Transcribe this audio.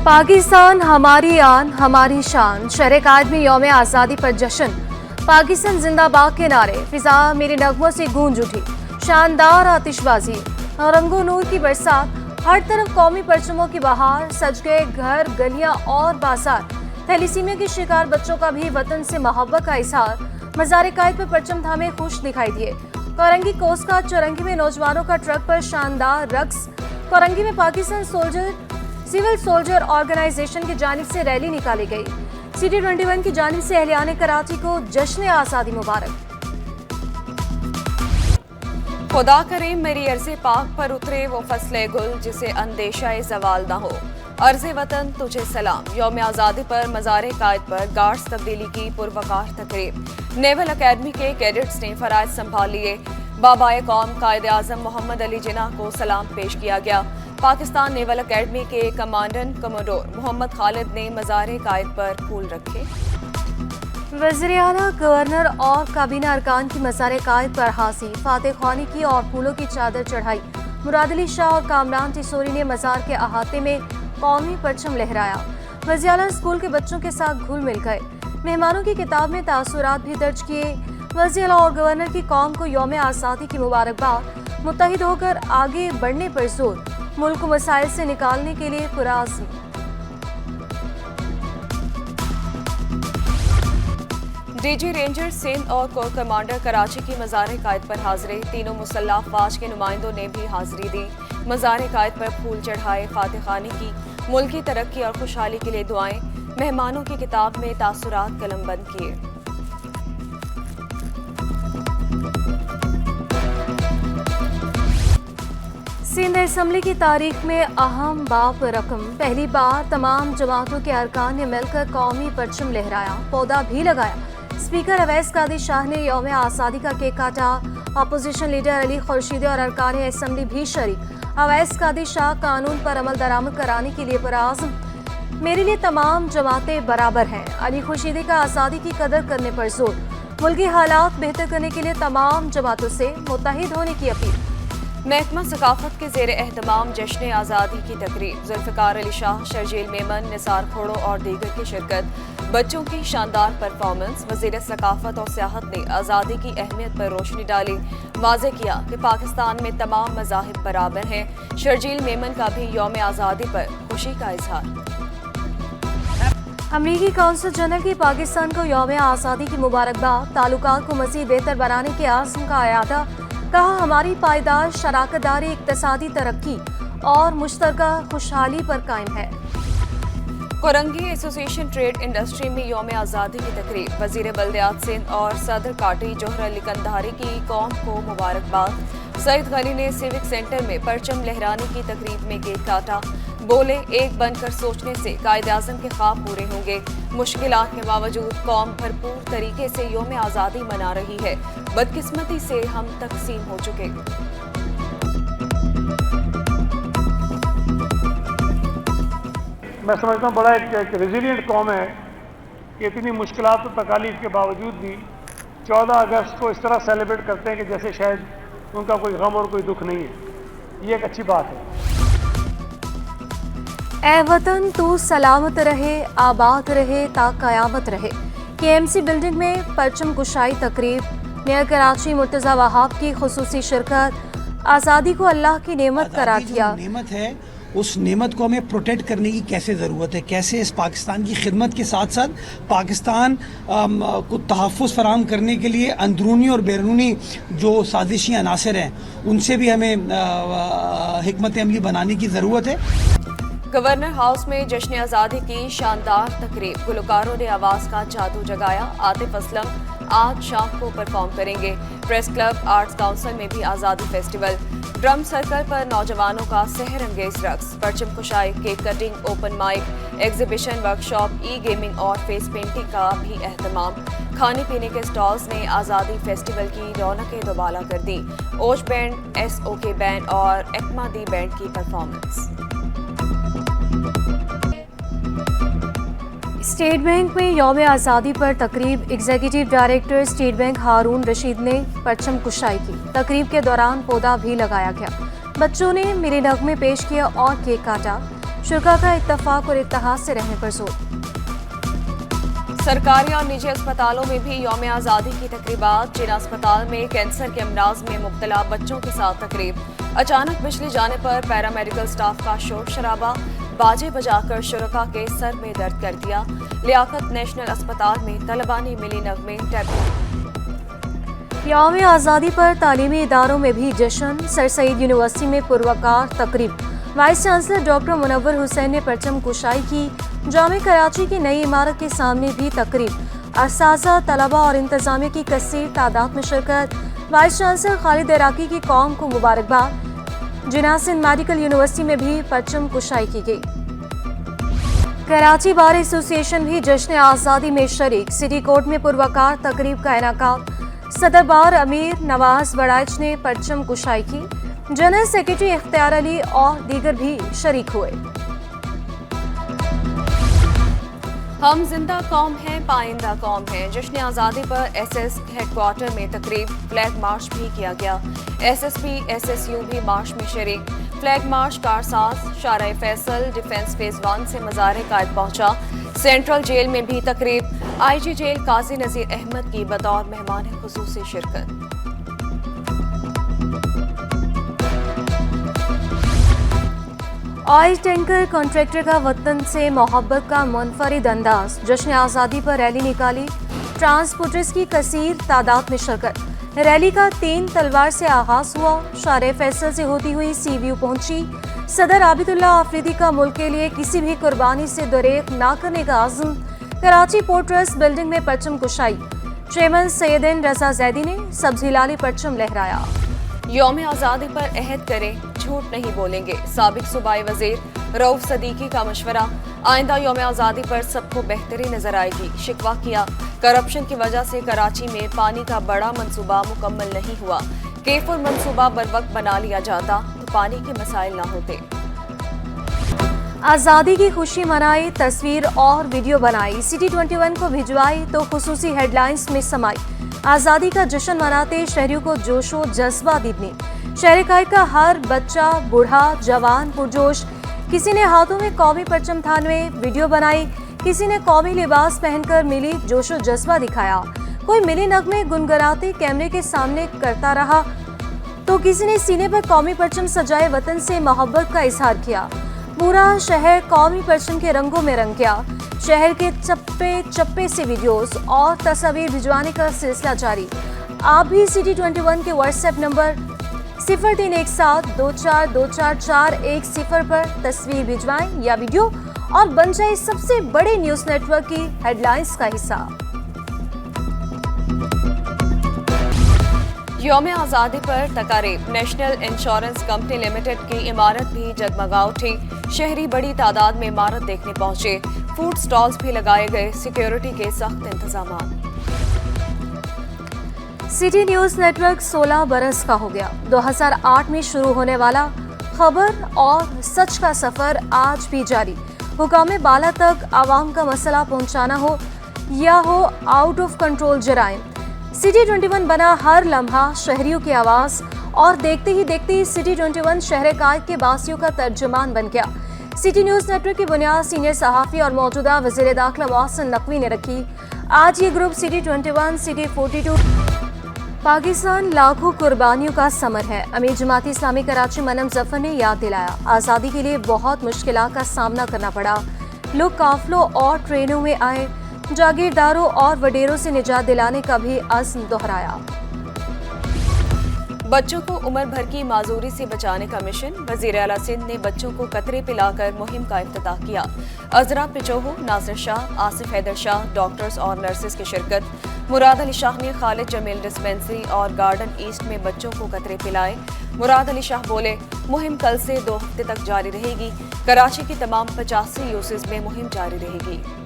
पाकिस्तान हमारी आन हमारी शान। शहर कायद में यौम आज़ादी पर जश्न। पाकिस्तान जिंदाबाद के नारे फिजा मेरे नगमों से गूंज उठी। शानदार आतिशबाजी, रंगो नूर की बरसात, हर तरफ कौमी परचमों की बहार। सज गए घर, गलियां और बाजार। थैलीसीमिया के शिकार बच्चों का भी वतन से मोहब्बत का इजहार। मज़ार कायद पर परचम थामे खुश दिखाई दिए। कोरंगी कोस्ट गार्ड चौरंगी में नौजवानों का ट्रक पर शानदार रक्स। कोरंगी में पाकिस्तान सिविल सोल्जर ऑर्गेनाइजेशन की जानिब से रैली निकाली गई। CT21 की जानिब से अहलियान कराची को जश्न आज़ादी मुबारक। खुदा करे मेरी अर्ज़े पाक पर उतरे वो फसले गुल जिसे अंदेशा ज़वाल ना हो। अर्ज़े वतन तुझे सलाम। यौम आज़ादी पर मज़ार कायद पर गार्ड्स तब्दीली की पुरवकार तकरीब। नेवल अकेडमी के कैडेट्स ने फराइज संभाल लिए। बाबाए कौम कायद आज़म मोहम्मद अली जिन्नाह को सलाम पेश किया गया। पाकिस्तान नेवल अकेडमी के कमांडेंट कमोडोर मोहम्मद खालिद ने मज़ार कायद पर फूल रखे। वज़ीर आला, गवर्नर और काबीना अरकान की मज़ार कायद पर हाज़िरी, फातह ख्वानी की और फूलों की चादर चढ़ाई। मुराद अली शाह और कामरान टिसोरी ने मज़ार के अहाते में कौमी परचम लहराया। वज़ीर आला स्कूल के बच्चों के साथ घुल मिल गए। मेहमानों की किताब में तासुरात भी दर्ज किए। वज़ीर आला और गवर्नर की कौम को यौम आज़ादी की मुबारकबाद। मुत्तहिद होकर आगे बढ़ने पर जोर, मुल्क को मसाइल से निकालने के लिए पुरआज़्म। DG रेंजर सिंध और कोर कमांडर कराची की मज़ार कायद पर हाजिरी। तीनों मुसल्लह अफ़वाज के नुमाइंदों ने भी हाजिरी दी। मज़ार कायद पर फूल चढ़ाए, फातह ख़ानी की, मुल्क की तरक्की और खुशहाली के लिए दुआएं। मेहमानों की किताब में तासुरात कलमबंद किए। सिंध असम्बली की तारीख में अहम बाप रकम। पहली बार तमाम जमातों के अरकान ने मिलकर कौमी परचम लहराया, पौधा भी लगाया। स्पीकर अवैस कादिर शाह ने यौम आज़ादी का केक काटा। अपोजिशन लीडर अली खुर्शीदी और अरकान असम्बली भी शरीक। अवैस कादिर शाह कानून पर अमल दरामद कराने के लिए पुरआज़्म। मेरे लिए तमाम जमातें बराबर हैं। अली खुर्शीदी का आज़ादी की कदर करने पर जोर। मुल्की हालात बेहतर करने के लिए तमाम जमातों से मुत्तहिद होने की अपील। महकमा सकाफत के ज़ेर एहतमाम जश्न आज़ादी की तकरीब। जुल्फ़िकार अली शाह, शर्जील मेमन, निसार खोड़ो और दीगर की शिरकत। बच्चों की शानदार परफॉर्मेंस। वज़ीर सकाफत और सियाहत ने आज़ादी की अहमियत पर रोशनी डाली। वाज़े किया कि पाकिस्तान में तमाम मज़ाहिब बराबर हैं। शर्जील मेमन का भी यौम आज़ादी पर खुशी का इजहार। अमरीकी कौंसल जनरल की पाकिस्तान को यौम आज़ादी की मुबारकबाद। ताल्लुकात को मज़ीद बेहतर बनाने के आज़म का अयादा। कहा हमारी पायदार शराकतदारी इक़्तिसादी तरक्की और मुश्तरका खुशहाली पर कायम है। कोरंगी एसोसिएशन ट्रेड इंडस्ट्री में यौम आज़ादी की तकरीब। वज़ीर बल्दियात सिंध और सदर काटी जोहर अली कंधारी की कौम को मुबारकबाद। सईद गनी ने सिविक सेंटर में परचम लहराने की तकरीब में केक काटा। बोले एक बनकर सोचने से कायद आज़म के ख्वाब पूरे होंगे। मुश्किलात के बावजूद कौम भरपूर तरीके से यौम आज़ादी मना रही है। बदकिस्मती से हम तकसीम हो चुके। मैं समझता हूँ बड़ा एक रेजिलियंट कौम है कि इतनी मुश्किलात और तकालीफ के बावजूद भी 14 अगस्त को इस तरह सेलिब्रेट करते हैं कि जैसे शायद उनका कोई गम और कोई दुख नहीं है। ये एक अच्छी बात है। ए वतन तू सलामत रहे, आबाद रहे ता क़यामत रहे। KMC बिल्डिंग में परचम कुशाई तकरीब। मेयर कराची मुर्तज़ा वहाब की खुसूसी शिरकत। आज़ादी को अल्लाह की नेमत करार दिया। नेमत है, उस नेमत को हमें प्रोटेक्ट करने की कैसे ज़रूरत है, कैसे इस पाकिस्तान की खिदमत के साथ साथ पाकिस्तान को तहफ़्फ़ुज़ फराहम करने के लिए अंदरूनी और बैरूनी जो साजिशी अनासर हैं उनसे भी हमें हिकमत अमली बनाने की ज़रूरत है। गवर्नर हाउस में जश्न आज़ादी की शानदार तकरीब। गुलकारों ने आवाज़ का जादू जगाया। आतिफ असलम आज शाम को परफॉर्म करेंगे। प्रेस क्लब, आर्ट्स काउंसिल में भी आज़ादी फेस्टिवल। ड्रम सर्कल पर नौजवानों का सहर अंगेज रक्स। परचम कुशाई, cake cutting, open mic, exhibition, workshop, e gaming और फेस पेंटिंग का भी एहतमाम। खाने पीने के स्टॉल्स ने आज़ादी फेस्टिवल की रौनकें दोबाला कर दी। ओज बैंड, SOK बैंड और एक्मा दी बैंड की परफॉर्मेंस। स्टेट बैंक में यौम आज़ादी पर तकरीब। एग्जीक्यूटिव डायरेक्टर स्टेट बैंक हारून रशीद ने परचम कुशाई की। तकरीब के दौरान पौधा भी लगाया गया। बच्चों ने मेरे नगमे पेश किया और केक काटा। शुरा का इत्तफाक और इत्तेहाद से रहने पर जोर। सरकारी और निजी अस्पतालों में भी यौम आज़ादी की तकरीबात। जिला अस्पताल में कैंसर के अमराज में मुब्तला बच्चों के साथ तकरीब। अचानक बिजली जाने पर पैरामेडिकल स्टाफ का शोर शराबा, बाजे बजाकर शुरका के सर में दर्द कर दिया। लियाकत नेशनल अस्पताल में तलबा ने मिली नगमे टैबलेट। यौम आज़ादी पर तालीमी इदारों में भी जश्न। सर सईद यूनिवर्सिटी में पुरवकार तकरीब। Vice chancellor doctor Munawar Hussain ने परचम कुशाई की। जामे कराची की नई इमारत के सामने भी तकरीब। असातिज़ा, तलबा और इंतजामिया की कसीर तादाद में शिरकत। वाइस चांसलर खालिद इराकी की कौम को मुबारकबाद। जिना सिंध मेडिकल यूनिवर्सिटी में भी परचम कुशाई की गई। कराची बार एसोसिएशन भी जश्न आज़ादी में शरीक। सिटी कोर्ट में पुरवकार तकरीब का इनेकाद। सदर बार अमीर नवाज बड़ाइच ने परचम कुशाई की। जनरल सेक्रेटरी इख्तियार अली और दीगर भी शरीक हुए। हम जिंदा कौम हैं, पाइंदा कौम हैं। जश्न आज़ादी पर एसएस हेडक्वार्टर में तकरीब। फ्लैग मार्च भी किया गया। एसएसपी एसएसयू भी मार्च में शरीक। Flag march Karsaz, Shahrah Faisal, defence phase 1 से मज़ार कायद पहुंचा। सेंट्रल जेल में भी तकरीब। आईजी जेल काजी नज़ीर अहमद की बतौर मेहमान खुसूसी शिरकत। ऑयल टैंकर कॉन्ट्रैक्टर का वतन से मोहब्बत का मुनफरिद अंदाज। जश्न आज़ादी पर रैली निकाली। ट्रांसपोर्टर्स की कसीर तादाद में शिरकत। रैली का 3 तलवार से आगाज हुआ। शाहराह फैसल से होती हुई सीव्यू पहुंची। सदर आबिदुल्ला आफरीदी का मुल्क के लिए किसी भी कुर्बानी से दरेक ना करने का आज़म। कराची पोर्ट ट्रस्ट बिल्डिंग में परचम कुशाई। चेयरमैन सैयदीन रजा जैदी ने सब्जी लाली परचम लहराया। यौम आज़ादी पर अहद करें, झूठ नहीं बोलेंगे। साबिक सूबाई वजीर रऊफ सदीकी का मशवरा। आइंदा यौम आज़ादी पर सबको बेहतरी नजर आएगी। शिकवा किया, करप्शन की वजह से कराची में पानी का बड़ा मंसूबा मुकम्मल नहीं हुआ। केफुर मंसूबा बरवक्त बना लिया जाता तो पानी के मसाइल ना होते। आज़ादी की खुशी मनाई, तस्वीर और वीडियो बनाई। सिटी 21 को भिजवाई तो खुसूसी हेडलाइंस में समाई। आज़ादी का जश्न मनाते शहरियों को जोशो जज्बा दीदनी। शहर कायद का हर बच्चा, बूढ़ा, जवान पुरजोश। किसी ने हाथों में कौमी परचम थानवे, वीडियो बनाई। किसी ने कौमी लिबास पहनकर मिली जोशो जज्बा दिखाया। कोई मिली नगमे गुनगुनाते कैमरे के सामने करता रहा तो किसी ने सीने पर कौमी परचम सजाए वतन से मोहब्बत का इजहार किया। पूरा शहर कौमी परचम के रंगों में रंग गया। शहर के चप्पे चप्पे से वीडियोस और तस्वीर भिजवाने का सिलसिला जारी। आप भी सिटी 21 के व्हाट्सएप नंबर 0317242441 पर तस्वीर भिजवाएं या वीडियो और बन जाए सबसे बड़े न्यूज नेटवर्क की हेडलाइंस का हिस्सा। यौम आज़ादी पर तकारीब। नेशनल इंश्योरेंस कंपनी लिमिटेड की इमारत भी जगमगा उठी। शहरी बड़ी तादाद में इमारत देखने पहुंचे। फूड स्टॉल्स भी लगाए गए। सिक्योरिटी के सख्त इंतजाम। सिटी न्यूज नेटवर्क 16 बरस का हो गया। 2008 में शुरू होने वाला खबर और सच का सफर आज भी जारी। हुकाम बाला तक आवाम का मसला पहुंचाना हो या हो आउट ऑफ कंट्रोल जराइम, सिटी 21 बना हर लम्हा शहरियों की आवाज। और देखते ही देखते सिटी 21 शहर कायद के बासियों का तर्जुमान बन गया। सिटी न्यूज नेटवर्क की बुनियाद सीनियर सहाफ़ी और मौजूदा वज़ीर दाखिला मोहसिन नकवी ने रखी। आज ये ग्रुप सिटी 21, सिटी 42 पाकिस्तान लाखों कुर्बानियों का समर है। अमीर जमाती इस्लामी कराची मनम जफर ने याद दिलाया, आज़ादी के लिए बहुत मुश्किलात का सामना करना पड़ा। लोग काफिलों और ट्रेनों में आए। जागीरदारों और वडेरों से निजात दिलाने का भी अज़्म दोहराया। बच्चों को उम्र भर की माजूरी से बचाने का मिशन। वज़ीर आला सिंध ने बच्चों को कतरे पिलाकर मुहिम का इफ्तिताह किया। अजरा पिचोहो, नासिर शाह, आसिफ हैदर शाह, डॉक्टर्स और नर्सेज की शिरकत। मुराद अली शाह ने खालिद जमील डिस्पेंसरी और गार्डन ईस्ट में बच्चों को कतरे पिलाए। मुराद अली शाह बोले, मुहिम कल से 2 हफ्ते तक जारी रहेगी। कराची की तमाम 85 यूसेज में मुहिम जारी रहेगी।